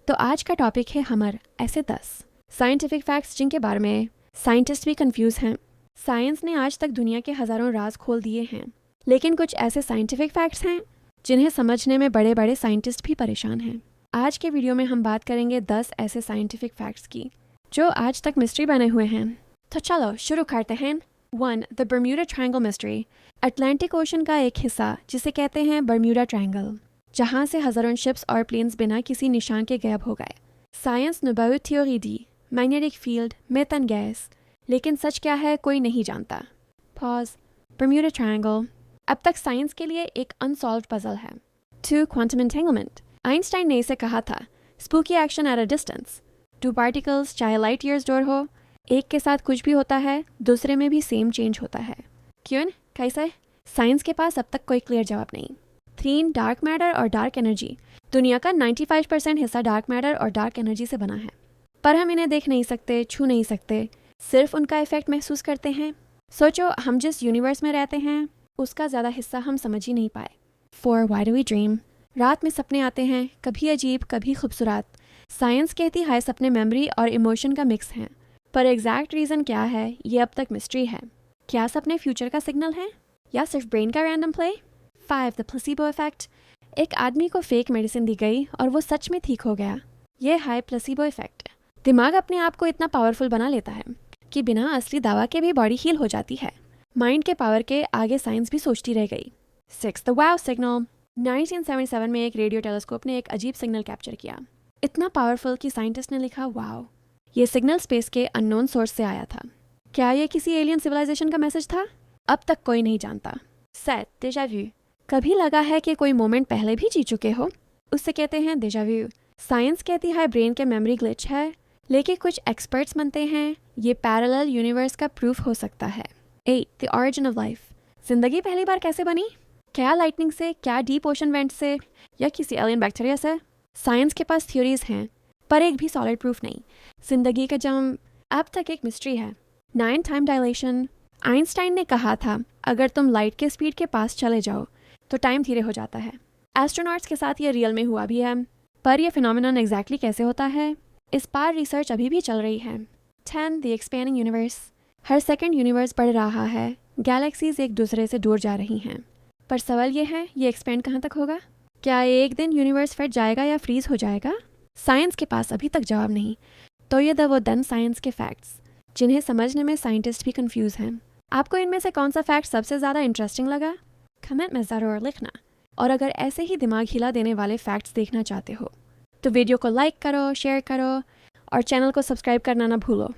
तो आज का टॉपिक है हमार ऐसे 10 साइंटिफिक फैक्ट्स जिनके बारे में साइंटिस्ट भी कंफ्यूज हैं। साइंस ने आज तक दुनिया के हजारों राज खोल दिए हैं, लेकिन कुछ ऐसे साइंटिफिक फैक्ट्स हैं जिन्हें समझने में बड़े बड़े साइंटिस्ट भी परेशान हैं। आज के वीडियो में हम बात करेंगे 10 ऐसे साइंटिफिक फैक्ट्स की जो आज तक मिस्ट्री बने हुए हैं। तो चलो शुरू करते हैं। 1. The Bermuda triangle mystery. Atlantic ocean का एक हिस्सा जिसे कहते हैं बर्म्यूडा ट्रायंगल, जहाँ से हजारों शिप्स और प्लेन्स बिना किसी निशान के गायब हो गए। साइंस ने बहुत थ्योरी दी, मैग्नेटिक फील्ड, मेथन गैस, लेकिन सच क्या है कोई नहीं जानता। पॉज। बर्म्यूडा ट्रायंगल अब तक साइंस के लिए एक अनसॉल्व्ड पजल है। 2. Quantum entanglement. आइंस्टाइन ने इसे कहा था spooky action at a distance. 2 particles चाहे लाइट ईयर्स दूर हो, एक के साथ कुछ भी होता है दूसरे में भी सेम चेंज होता है। क्यों, कैसे? साइंस के पास अब तक कोई क्लियर जवाब नहीं। 3. डार्क मैटर और डार्क एनर्जी। दुनिया का 95% हिस्सा डार्क मैटर और डार्क एनर्जी से बना है, पर हम इन्हें देख नहीं सकते, छू नहीं सकते, सिर्फ उनका इफेक्ट महसूस करते हैं। सोचो, हम जिस यूनिवर्स में रहते हैं उसका ज़्यादा हिस्सा हम समझ ही नहीं पाए। 4. Why do we dream. रात में सपने आते हैं, कभी अजीब कभी खूबसूरत। साइंस कहती है सपने मेमोरी और इमोशन का मिक्स हैं, पर एग्जैक्ट रीज़न क्या है ये अब तक मिस्ट्री है। क्या सपने फ्यूचर का सिग्नल है या सिर्फ ब्रेन का random play? 5. The placebo effect. एक आदमी को फेक मेडिसिन दी गई और वो सच में ठीक हो गया। ये है प्लेसिबो इफेक्ट। दिमाग अपने आप को इतना पावरफुल बना लेता है कि बिना असली दवा के भी बॉडी हील हो जाती है। माइंड के पावर के आगे साइंस भी सोचती रह गई। 6. The wow signal. 1977 में एक रेडियो टेलीस्कोप ने एक अजीब सिग्नल कैप्चर किया, इतना पावरफुल कि साइंटिस्ट ने लिखा वाव। ये सिग्नल स्पेस के अननोन सोर्स से आया था। क्या ये किसी एलियन सिविलाइजेशन का मैसेज था? अब तक कोई नहीं जानता। 7. डेजा व्यू। कभी लगा है कि कोई मोमेंट पहले भी जी चुके हो? उससे कहते हैं डेजा व्यू। साइंस कहती है ब्रेन के मेमोरी ग्लिच है, लेकिन कुछ एक्सपर्ट्स मानते हैं ये पैरेलल यूनिवर्स का प्रूफ हो सकता है। 8. The origin of life. जिंदगी पहली बार कैसे बनी? क्या लाइटनिंग से, क्या डीप ओशन वेंट से, या किसी एलियन बैक्टीरिया से? साइंस के पास थ्योरीज हैं, पर एक भी सॉलिड प्रूफ नहीं। जिंदगी का जन्म अब तक एक मिस्ट्री है। 9. Time dilation. आइंस्टाइन ने कहा था अगर तुम लाइट के स्पीड के पास चले जाओ तो टाइम धीरे हो जाता है। एस्ट्रोनॉट्स के साथ ये रियल में हुआ भी है, पर यह फिनोमिनन एग्जैक्टली कैसे होता है इस पर रिसर्च अभी भी चल रही है। 10. The expanding universe. Her second universe बढ़ रहा है, गैलेक्सीज एक दूसरे से दूर जा रही हैं, पर सवाल ये है ये एक्सपेंड कहाँ तक होगा? क्या एक दिन यूनिवर्स फट जाएगा या फ्रीज हो जाएगा? साइंस के पास अभी तक जवाब नहीं। तो ये वो 10 साइंस के फैक्ट्स जिन्हें समझने में साइंटिस्ट भी कंफ्यूज हैं। आपको इनमें से कौन सा फैक्ट सबसे ज़्यादा इंटरेस्टिंग लगा? कमेंट में ज़रूर लिखना। और अगर ऐसे ही दिमाग हिला देने वाले फैक्ट्स देखना चाहते हो तो वीडियो को लाइक करो, शेयर करो और चैनल को सब्सक्राइब करना ना भूलो।